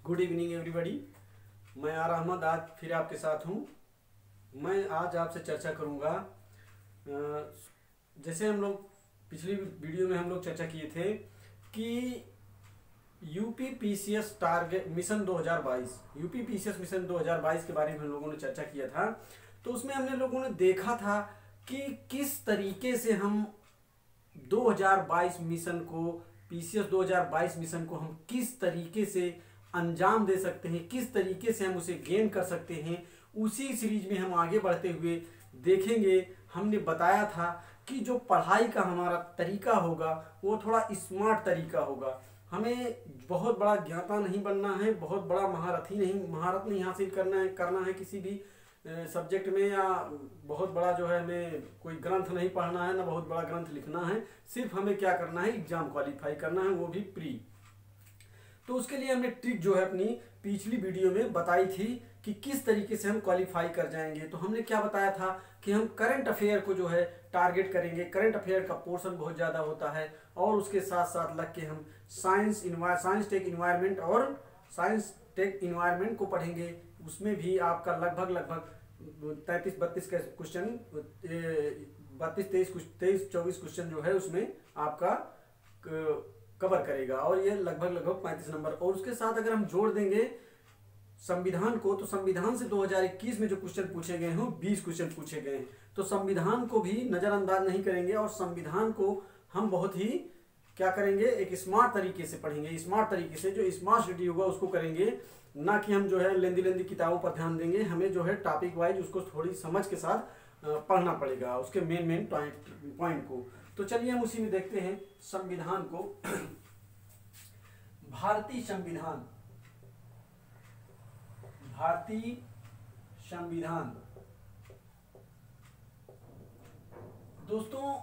Good evening everybody. मैं are Ahmad आज फिर आपके साथ हूँ। मैं आज आपसे चर्चा करूँगा, जैसे हम लोग पिछली वीडियो में हम लोग चर्चा किए थे कि UP PCS target mission 2022 UP PCS mission 2022 के बारे में हम लोगों ने चर्चा किया था। तो उसमें हमने लोगों ने देखा था कि किस तरीके से हम 2022 मिशन को पीसीएस 2022 मिशन को हम किस तरीके से अंजाम दे सकते हैं, किस तरीके से हम उसे गेन कर सकते हैं। उसी सीरीज में हम आगे बढ़ते हुए देखेंगे। हमने बताया था कि जो पढ़ाई का हमारा तरीका होगा वो थोड़ा स्मार्ट तरीका होगा। हमें बहुत बड़ा ज्ञाता नहीं बनना है, बहुत बड़ा महारत नहीं हासिल करना है किसी भी सब्जेक्ट में, या बहुत बड़ा जो है हमें कोई ग्रंथ नहीं पढ़ना है, ना बहुत बड़ा ग्रंथ लिखना है। सिर्फ हमें क्या करना है, एग्जाम क्वालिफाई करना है, वो भी प्री। तो उसके लिए हमने ट्रिक जो है अपनी पिछली वीडियो में बताई थी कि किस तरीके से हम क्वालिफाई कर जाएंगे। तो हमने क्या बताया था कि हम करंट अफेयर को जो है टारगेट करेंगे। करंट अफेयर का पोर्शन बहुत ज़्यादा होता है और उसके साथ साथ लग के हम साइंस टेक इन्वायरमेंट और साइंस टेक इन्वायरमेंट को पढ़ेंगे। उसमें भी आपका लगभग 33-32 का क्वेश्चन, 23-24 क्वेश्चन जो है उसमें आपका कवर करेगा और ये लगभग 35 नंबर। और उसके साथ अगर हम जोड़ देंगे संविधान को, तो संविधान से 2021 में जो क्वेश्चन पूछे गए हैं 20 क्वेश्चन पूछे गए हैं। तो संविधान को भी नज़रअंदाज नहीं करेंगे और संविधान को हम बहुत ही क्या करेंगे, एक स्मार्ट तरीके से पढ़ेंगे। स्मार्ट तरीके से जो स्मार्ट स्टडी होगा उसको करेंगे, ना कि हम जो है लेंदी किताबों पर ध्यान देंगे। हमें जो है टॉपिक वाइज उसको थोड़ी समझ के साथ पढ़ना पड़ेगा, उसके मेन पॉइंट को। तो चलिए हम उसी में देखते हैं संविधान को। भारतीय संविधान दोस्तों,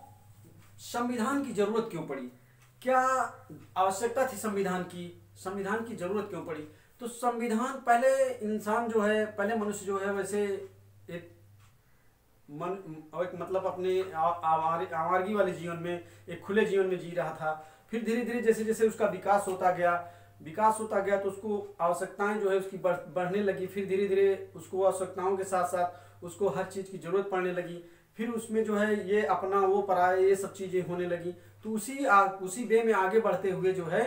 संविधान की जरूरत क्यों पड़ी, क्या आवश्यकता थी संविधान की जरूरत क्यों पड़ी। तो संविधान, पहले इंसान जो है, पहले मनुष्य जो है वैसे एक मतलब अपने आवारगी वाले जीवन में, एक खुले जीवन में जी रहा था। फिर धीरे धीरे जैसे जैसे उसका विकास होता गया तो उसको आवश्यकताएं जो है उसकी बढ़ने लगी। फिर धीरे धीरे उसको आवश्यकताओं के साथ साथ उसको हर चीज़ की जरूरत पड़ने लगी। फिर उसमें जो है ये अपना वो पराया, ये सब चीज़ें होने लगी। तो उसी वे में आगे बढ़ते हुए जो है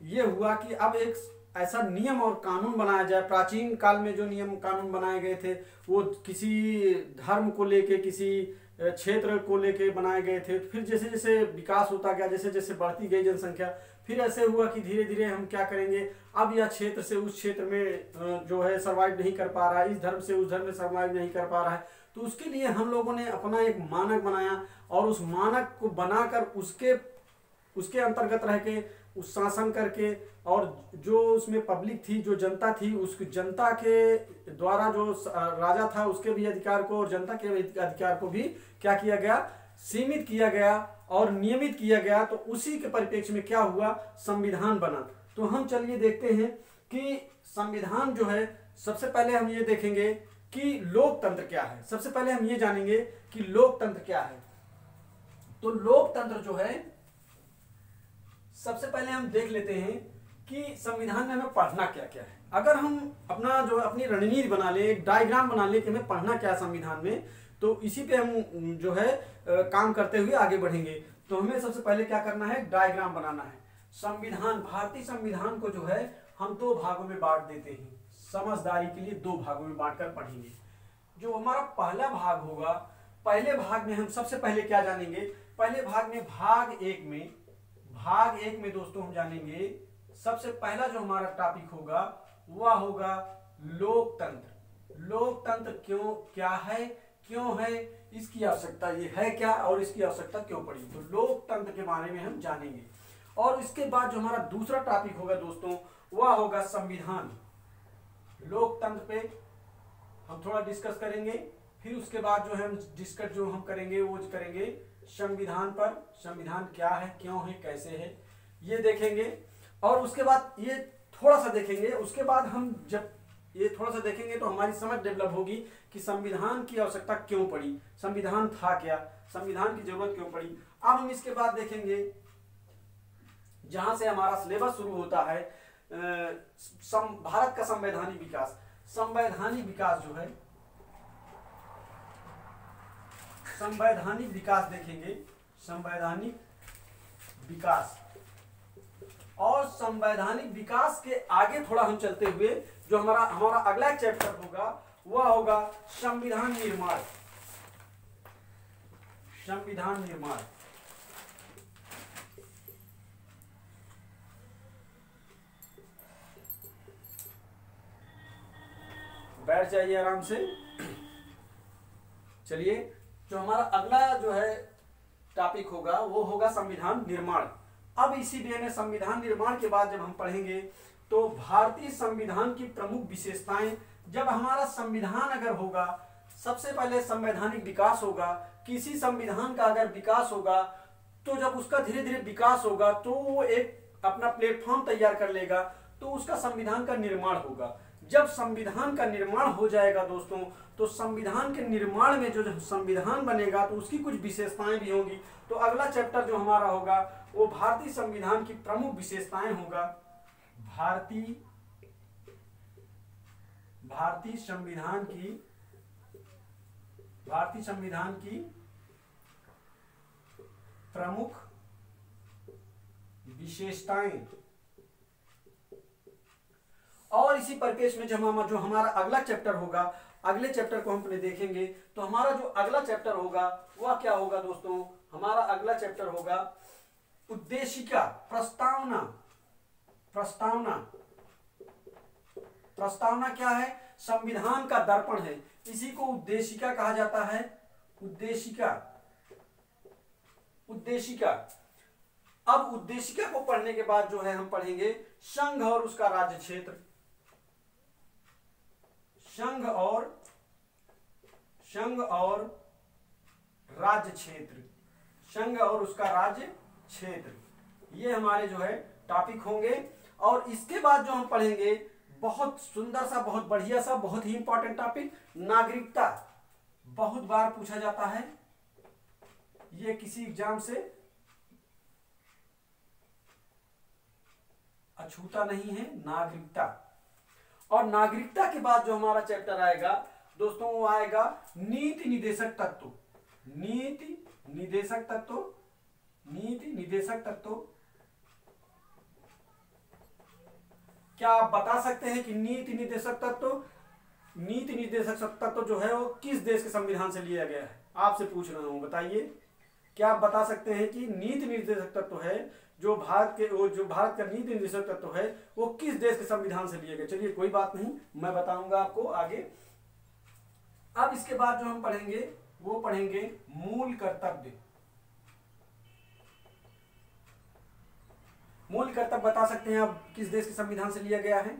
ये हुआ कि अब एक ऐसा नियम और कानून बनाया जाए। प्राचीन काल में जो नियम कानून बनाए गए थे वो किसी धर्म को लेके, किसी क्षेत्र को लेके बनाए गए थे। फिर जैसे जैसे विकास होता गया, जैसे जैसे बढ़ती गई जनसंख्या, फिर ऐसे हुआ कि धीरे धीरे हम क्या करेंगे, अब यह क्षेत्र से उस क्षेत्र में जो है सर्वाइव नहीं कर पा रहा है, इस धर्म से उस धर्म में सर्वाइव नहीं कर पा रहा है। तो उसके लिए हम लोगों ने अपना एक मानक बनाया और उस मानक को बनाकर उसके अंतर्गत रह के उस शासन करके, और जो उसमें पब्लिक थी, जो जनता थी, उस जनता के द्वारा जो राजा था उसके भी अधिकार को और जनता के अधिकार को भी क्या किया गया, सीमित किया गया और नियमित किया गया। तो उसी के परिप्रेक्ष्य में क्या हुआ, संविधान बना। तो हम चलिए देखते हैं कि संविधान जो है, सबसे पहले हम ये देखेंगे कि लोकतंत्र क्या है। सबसे पहले हम ये जानेंगे कि लोकतंत्र क्या है। तो लोकतंत्र जो है, सबसे पहले हम देख लेते हैं कि संविधान में हमें पढ़ना क्या क्या है। अगर हम अपनी रणनीति बना ले, एक डायग्राम बना ले कि हमें पढ़ना क्या है संविधान में, तो इसी पे हम जो है काम करते हुए आगे बढ़ेंगे। तो हमें सबसे पहले क्या करना है, डायग्राम बनाना है। संविधान, भारतीय संविधान को जो है हम 2 भागों में बांट देते हैं। समझदारी के लिए 2 भागों में बांटकर पढ़ेंगे। जो हमारा पहला भाग होगा, पहले भाग में हम सबसे पहले क्या जानेंगे, पहले भाग में भाग एक में दोस्तों हम जानेंगे, सबसे पहला जो हमारा टॉपिक होगा वह होगा लोकतंत्र। लोकतंत्र क्या है, क्यों है, इसकी आवश्यकता ये है क्या और इसकी आवश्यकता क्यों पड़ी। तो लोकतंत्र के बारे में हम जानेंगे। और इसके बाद जो हमारा दूसरा टॉपिक होगा दोस्तों, वह होगा संविधान। लोकतंत्र पे हम थोड़ा डिस्कस करेंगे। फिर उसके बाद जो है हम करेंगे वो करेंगे संविधान पर। संविधान क्या है, क्यों है, कैसे है, ये देखेंगे। और उसके बाद ये थोड़ा सा देखेंगे। उसके बाद हम जब ये थोड़ा सा देखेंगे तो हमारी समझ डेवलप होगी कि संविधान की आवश्यकता क्यों पड़ी, संविधान था क्या, संविधान की जरूरत क्यों पड़ी। अब हम इसके बाद देखेंगे जहां से हमारा सिलेबस शुरू होता है भारत का संवैधानिक विकास। संवैधानिक विकास जो है, संवैधानिक विकास देखेंगे, संवैधानिक विकास। और संवैधानिक विकास के आगे थोड़ा हम चलते हुए जो हमारा अगला चैप्टर होगा वह होगा संविधान निर्माण। संविधान निर्माण। बैठ जाइए आराम से। चलिए, जो हमारा अगला जो है टॉपिक होगा वो होगा संविधान निर्माण। अब इसी डे में संविधान निर्माण के बाद जब हम पढ़ेंगे तो भारतीय संविधान की प्रमुख विशेषताएं। जब हमारा संविधान अगर होगा, सबसे पहले संवैधानिक विकास होगा। किसी संविधान का अगर विकास होगा तो जब उसका धीरे धीरे विकास होगा तो वो एक अपना प्लेटफॉर्म तैयार कर लेगा, तो उसका संविधान का निर्माण होगा। जब संविधान का निर्माण हो जाएगा दोस्तों, तो संविधान के निर्माण में जो संविधान बनेगा तो उसकी कुछ विशेषताएं भी होंगी। तो अगला चैप्टर जो हमारा होगा वो भारतीय संविधान की प्रमुख विशेषताएं होगा। भारतीय संविधान की प्रमुख विशेषताएं। और इसी परिपेक्ष में जो हमारा अगला चैप्टर होगा, अगले चैप्टर को हम पहले देखेंगे। तो हमारा जो अगला चैप्टर होगा वह क्या होगा दोस्तों? हमारा अगला चैप्टर होगा उद्देशिका, प्रस्तावना। प्रस्तावना क्या है? संविधान का दर्पण है, इसी को उद्देशिका कहा जाता है। उद्देशिका। अब उद्देशिका को पढ़ने के बाद जो है हम पढ़ेंगे संघ और उसका राज्य क्षेत्र। संघ और राज्य क्षेत्र। संघ और उसका राज्य क्षेत्र, ये हमारे जो है टॉपिक होंगे। और इसके बाद जो हम पढ़ेंगे बहुत सुंदर सा, बहुत बढ़िया सा, बहुत ही इंपॉर्टेंट टॉपिक, नागरिकता। बहुत बार पूछा जाता है, ये किसी एग्जाम से अछूता नहीं है, नागरिकता। और नागरिकता के बाद जो हमारा चैप्टर आएगा दोस्तों वो आएगा नीति निर्देशक तत्व। नीति निर्देशक तत्व। क्या आप बता सकते हैं कि नीति निर्देशक तत्व जो है वो किस देश के संविधान से लिया गया है? आपसे पूछ रहा हूं, बताइए। क्या आप बता सकते हैं कि नीति निर्देशक तत्व है जो भारत का नीति निर्देशक तत्व है वो किस देश के संविधान से लिया गया? चलिए कोई बात नहीं, मैं बताऊंगा आपको आगे। अब इसके बाद जो हम पढ़ेंगे वो पढ़ेंगे मूल कर्तव्य। मूल कर्तव्य बता सकते हैं आप किस देश के संविधान से लिया गया है?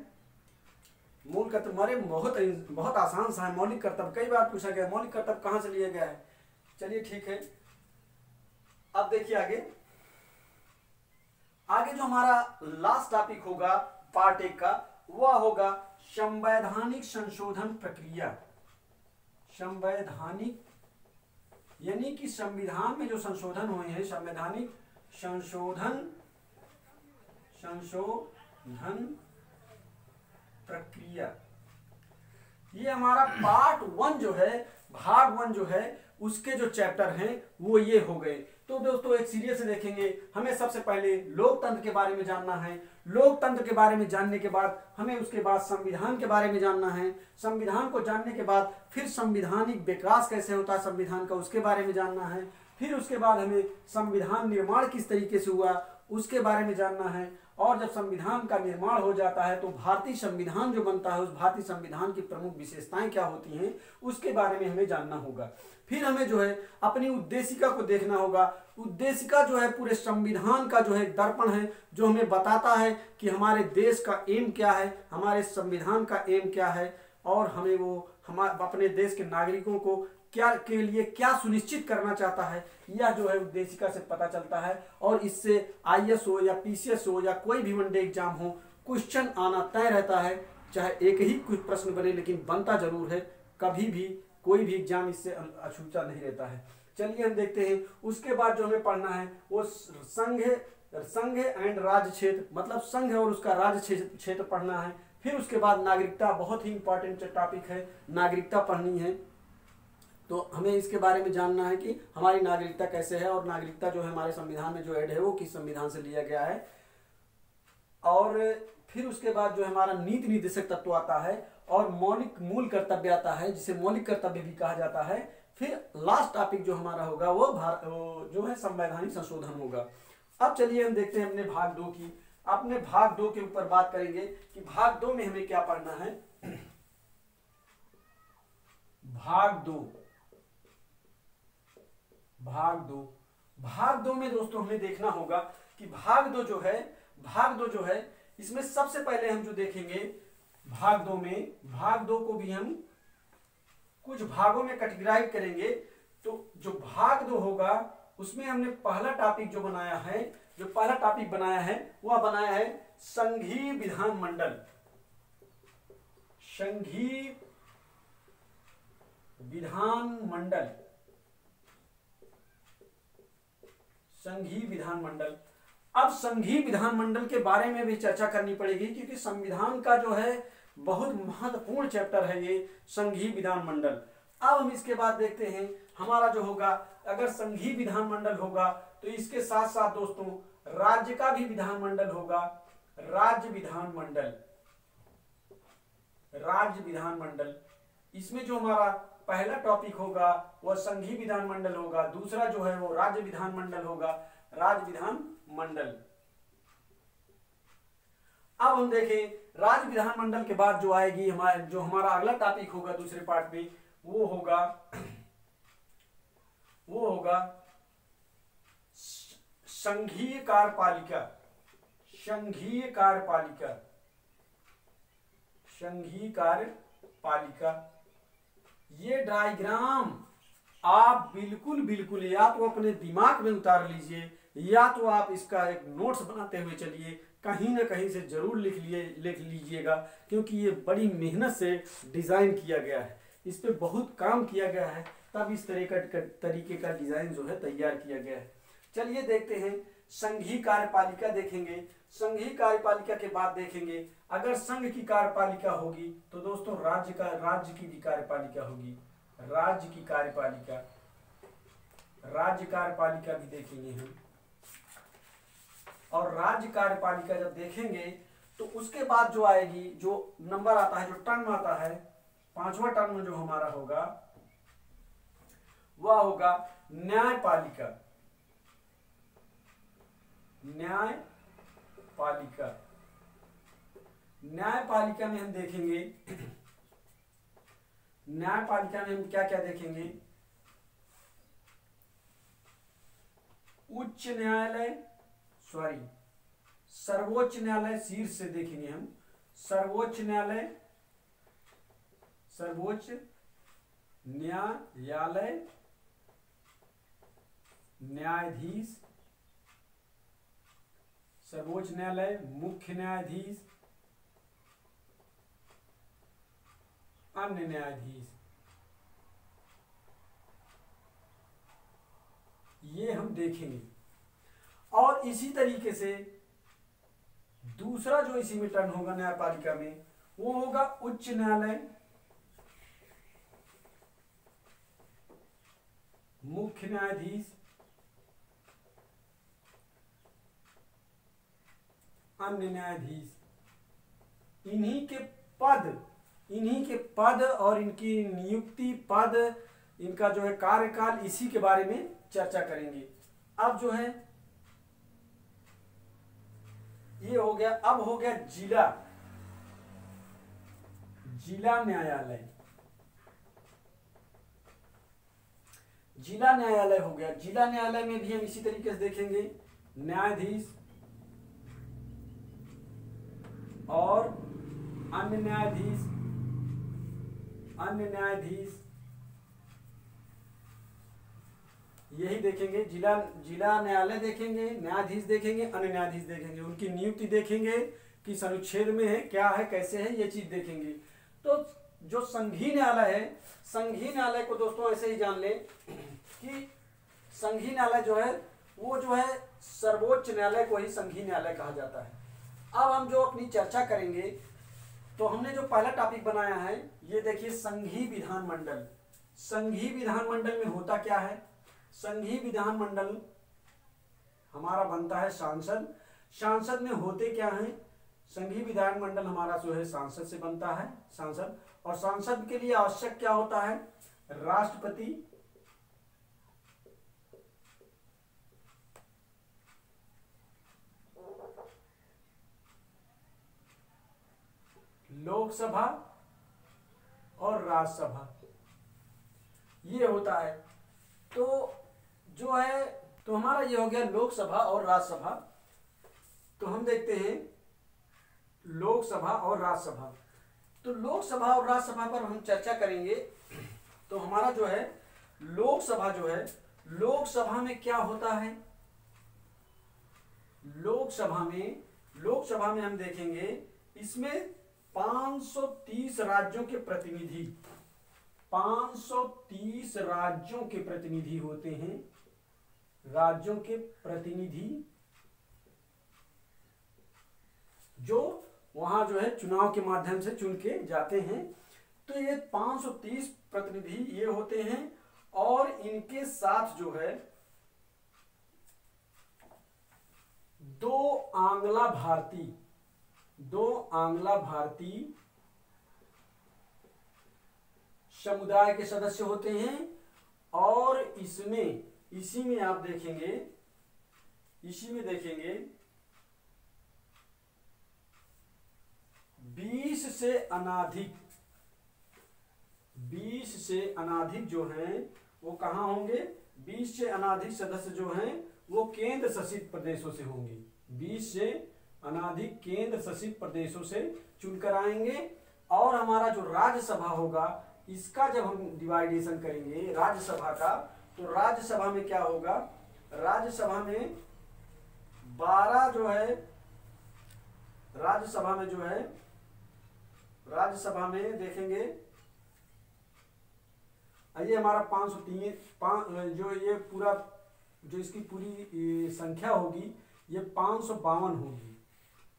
मूल कर्तव्य हमारे बहुत आसान सा है। मौलिक कर्तव्य कई बार पूछा गया, मौलिक कर्तव्य कहां से लिया गया है? चलिए ठीक है, अब देखिए आगे जो हमारा लास्ट टॉपिक होगा पार्ट 1 का, वह होगा संवैधानिक संशोधन प्रक्रिया। संवैधानिक यानी कि संविधान में जो संशोधन हुए हैं, संवैधानिक संशोधन प्रक्रिया। ये हमारा पार्ट 1 जो है, भाग 1 जो है, उसके जो चैप्टर हैं वो ये हो गए। तो दोस्तों एक सीरियल से देखेंगे, हमें सबसे पहले लोकतंत्र के बारे में जानना है। लोकतंत्र के बारे में जानने के बाद हमें उसके बाद संविधान के बारे में जानना है। संविधान को जानने के बाद फिर संवैधानिक विकास कैसे होता है संविधान का, उसके बारे में जानना है। फिर उसके बाद हमें संविधान निर्माण किस तरीके से हुआ उसके बारे में जानना है। और जब संविधान का निर्माण हो जाता है तो भारतीय संविधान जो बनता है उस भारतीय संविधान की प्रमुख विशेषताएं क्या होती हैं उसके बारे में हमें जानना होगा। फिर हमें जो है अपनी उद्देशिका को देखना होगा। उद्देशिका जो है पूरे संविधान का जो है दर्पण है, जो हमें बताता है कि हमारे देश का एम क्या है, हमारे संविधान का एम क्या है, और हमें वो अपने देश के नागरिकों को के लिए क्या सुनिश्चित करना चाहता है, यह जो है उद्देशिका से पता चलता है। और इससे IAS हो या PCS हो या कोई भी वनडे एग्जाम हो, क्वेश्चन आना तय रहता है। चाहे एक ही कुछ प्रश्न बने लेकिन बनता जरूर है, कभी भी कोई भी एग्जाम इससे अछूता नहीं रहता है। चलिए हम देखते हैं उसके बाद जो हमें पढ़ना है वो संघ संघ एंड राज्य क्षेत्र, मतलब संघ और उसका राज्य क्षेत्र पढ़ना है। फिर उसके बाद नागरिकता, बहुत ही इंपॉर्टेंट टॉपिक है, नागरिकता पढ़नी है। तो हमें इसके बारे में जानना है कि हमारी नागरिकता कैसे है, और नागरिकता जो है हमारे संविधान में जो ऐड है वो किस संविधान से लिया गया है। और फिर उसके बाद जो हमारा नीति निर्देशक तत्व आता है, और मौलिक मूल कर्तव्य आता है, जिसे मौलिक कर्तव्य भी कहा जाता है। फिर लास्ट टॉपिक जो हमारा होगा वो जो है संवैधानिक संशोधन होगा। अब चलिए हम देखते हैं अपने भाग 2 की। अपने भाग 2 के ऊपर बात करेंगे कि भाग 2 में हमें क्या पढ़ना है। भाग दो में दोस्तों हमें देखना होगा कि भाग दो जो है इसमें सबसे पहले हम जो देखेंगे भाग 2 को भी हम कुछ भागों में कैटेगराइज करेंगे। तो जो भाग 2 होगा उसमें हमने पहला टॉपिक जो बनाया है वह बनाया है संघीय विधानमंडल। अब संघीय विधानमंडल के बारे में भी चर्चा करनी पड़ेगी, क्योंकि संविधान का जो है बहुत महत्वपूर्ण चैप्टर है ये संघीय विधानमंडल। अब हम इसके बाद देखते हैं हमारा जो होगा, अगर संघीय विधानमंडल होगा तो इसके साथ साथ दोस्तों राज्य का भी विधानमंडल होगा। राज्य विधानमंडल इसमें जो हमारा पहला टॉपिक होगा वह संघीय विधानमंडल होगा, दूसरा जो है वो राज्य विधानमंडल होगा, राज्य विधानमंडल। अब हम देखें राज्य विधानमंडल के बाद जो आएगी हमारा अगला टॉपिक होगा दूसरे पार्ट में, वो होगा संघीय कार्यपालिका। ये डायग्राम आप बिल्कुल या तो अपने दिमाग में उतार लीजिए, या तो आप इसका एक नोट्स बनाते हुए चलिए, कहीं ना कहीं से जरूर लिख लीजिएगा, क्योंकि ये बड़ी मेहनत से डिजाइन किया गया है, इस पे बहुत काम किया गया है, तब इस तरीके का डिजाइन जो है तैयार किया गया है। चलिए देखते हैं संघीय कार्यपालिका देखेंगे। संघीय कार्यपालिका के बाद देखेंगे अगर संघ की कार्यपालिका होगी तो दोस्तों राज्य की भी कार्यपालिका होगी। राज्य कार्यपालिका भी देखेंगे हम। और राज्य कार्यपालिका जब देखेंगे तो उसके बाद जो आएगी, जो नंबर आता है, जो टर्म आता है, 5वां टर्म जो हमारा होगा वह होगा न्यायपालिका। न्यायपालिका में हम देखेंगे, न्यायपालिका में हम क्या क्या देखेंगे, सर्वोच्च न्यायालय शीर्ष से देखेंगे हम, सर्वोच्च न्यायालय, न्यायाधीश, सर्वोच्च न्यायालय, मुख्य न्यायाधीश, अन्य न्यायाधीश, ये हम देखेंगे। और इसी तरीके से दूसरा जो इसी में टर्न होगा न्यायपालिका में वो होगा उच्च न्यायालय, मुख्य न्यायाधीश, अन्य न्यायाधीश। इन्हीं के पद और इनकी नियुक्ति पद, इनका जो है कार्यकाल, इसी के बारे में चर्चा करेंगे। अब जो है ये हो गया। अब हो गया जिला न्यायालय। जिला न्यायालय हो गया। जिला न्यायालय में भी हम इसी तरीके से देखेंगे न्यायाधीश और अन्य न्यायाधीश, यही देखेंगे। जिला न्यायालय देखेंगे, न्यायाधीश देखेंगे, अन्य न्यायाधीश देखेंगे, उनकी नियुक्ति देखेंगे कि अनुच्छेद में है, क्या है, कैसे है, ये चीज देखेंगे। तो जो संघीय न्यायालय है, संघीय न्यायालय को दोस्तों ऐसे ही जान ले कि संघीय न्यायालय जो है वो जो है सर्वोच्च न्यायालय को ही संघीय न्यायालय कहा जाता है। अब हम जो अपनी चर्चा करेंगे, तो हमने जो पहला टॉपिक बनाया है ये देखिए, संघीय विधानमंडल। संघीय विधानमंडल में होता क्या है? संघीय विधानमंडल हमारा बनता है सांसद। सांसद में होते क्या हैं? संघीय विधानमंडल हमारा जो है सांसद से बनता है, सांसद। और सांसद के लिए आवश्यक क्या होता है? राष्ट्रपति, लोकसभा और राज्यसभा, ये होता है। तो जो है, तो हमारा ये हो गया लोकसभा और राज्यसभा। तो हम देखते हैं लोकसभा और राज्यसभा। तो लोकसभा और राज्यसभा पर हम चर्चा करेंगे। तो हमारा जो है लोकसभा जो है, लोकसभा में क्या होता है? लोकसभा में हम देखेंगे, इसमें 530 राज्यों के प्रतिनिधि, 530 राज्यों के प्रतिनिधि होते हैं। राज्यों के प्रतिनिधि जो वहां जो है चुनाव के माध्यम से चुन के जाते हैं। तो ये 530 प्रतिनिधि ये होते हैं। और इनके साथ जो है 2 आंग्ला भारतीय समुदाय के सदस्य होते हैं। और इसी में आप देखेंगे, इसी में देखेंगे 20 से अनाधिक जो हैं वो कहां होंगे? 20 से अनाधिक सदस्य जो हैं वो केंद्र शासित प्रदेशों से होंगे। 20 से अनाधिक केंद्र शासित प्रदेशों से चुनकर आएंगे। और हमारा जो राज्यसभा होगा, इसका जब हम डिवाइडेशन करेंगे राज्यसभा का, तो राज्यसभा में क्या होगा? राज्यसभा में 12 जो है, राज्यसभा में देखेंगे, ये हमारा 503 जो ये पूरा जो इसकी पूरी संख्या होगी ये 552 होगी।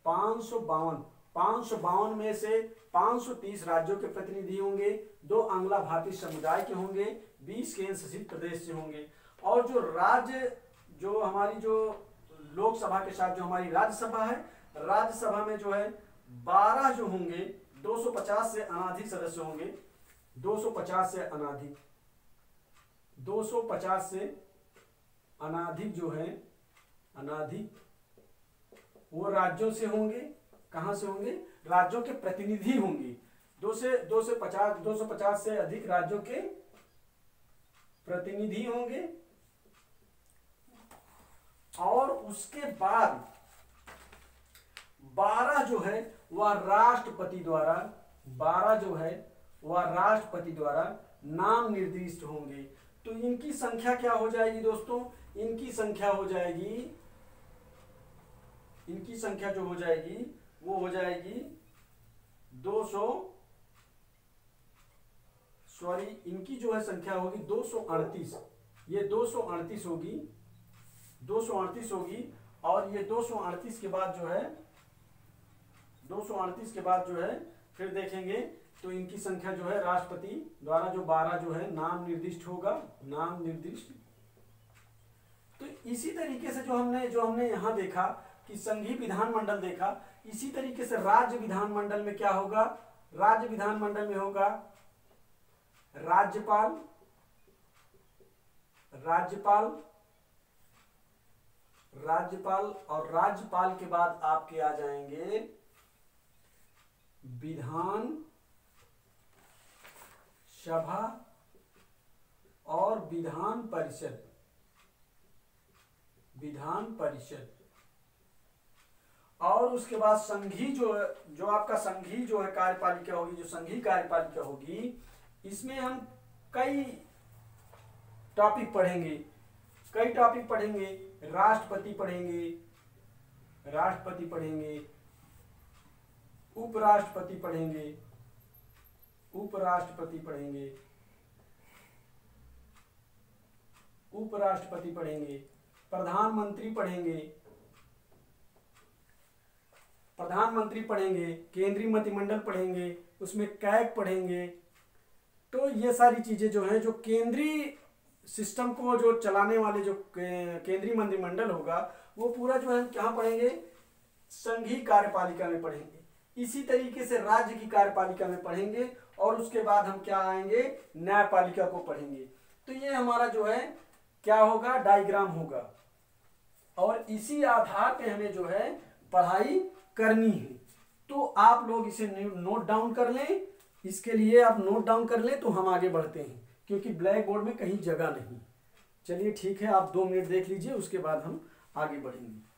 552 में से 530 राज्यों के प्रतिनिधि होंगे, 2 आंग्ला भारतीय समुदाय के होंगे, 20 केंद्र शासित प्रदेश से होंगे। और जो राज्य जो हमारी जो लोकसभा के साथ जो हमारी राज्यसभा है, राज्यसभा में जो है 12 जो होंगे, 250 से अनाधिक सदस्य होंगे। 250 से अनाधिक जो है, अनाधिक वो राज्यों से होंगे। कहां से होंगे? राज्यों के प्रतिनिधि होंगे। 250 से अधिक राज्यों के प्रतिनिधि होंगे। और उसके बाद 12 जो है वह राष्ट्रपति द्वारा, 12 जो है वह राष्ट्रपति द्वारा नाम निर्दिष्ट होंगे। तो इनकी संख्या क्या हो जाएगी दोस्तों? इनकी संख्या हो जाएगी, इनकी संख्या जो हो जाएगी वो हो जाएगी 200, सॉरी, इनकी जो है संख्या होगी 238। ये 238 होगी, 238 होगी। और ये 238 के बाद जो है, 238 के बाद जो है फिर देखेंगे तो इनकी संख्या जो है राष्ट्रपति द्वारा जो 12 जो है नाम निर्दिष्ट होगा, नाम निर्दिष्ट। तो इसी तरीके से जो हमने यहां देखा कि संघीय विधानमंडल देखा, इसी तरीके से राज्य विधानमंडल में क्या होगा? राज्य विधानमंडल में होगा राज्यपाल, और राज्यपाल के बाद आपके आ जाएंगे विधान सभा और विधान परिषद। और उसके बाद संघीय जो आपका संघीय जो है कार्यपालिका होगी, जो संघीय कार्यपालिका होगी, इसमें हम कई टॉपिक पढ़ेंगे, राष्ट्रपति पढ़ेंगे, उपराष्ट्रपति पढ़ेंगे, प्रधानमंत्री पढ़ेंगे, प्रधानमंत्री पढ़ेंगे, केंद्रीय मंत्रिमंडल पढ़ेंगे, उसमें कैग पढ़ेंगे। तो ये सारी चीजें जो हैं, जो केंद्रीय सिस्टम को जो चलाने वाले जो केंद्रीय मंत्रिमंडल होगा, वो पूरा जो है हम कहाँ पढ़ेंगे, संघीय कार्यपालिका में पढ़ेंगे। इसी तरीके से राज्य की कार्यपालिका में पढ़ेंगे और उसके बाद हम क्या आएंगे, न्यायपालिका को पढ़ेंगे। तो ये हमारा जो है क्या होगा, डायग्राम होगा, और इसी आधार पे हमें जो है पढ़ाई करनी है। तो आप लोग इसे नोट डाउन कर लें, इसके लिए आप नोट डाउन कर लें तो हम आगे बढ़ते हैं, क्योंकि ब्लैक बोर्ड में कहीं जगह नहीं। चलिए ठीक है, आप 2 मिनट देख लीजिए, उसके बाद हम आगे बढ़ेंगे।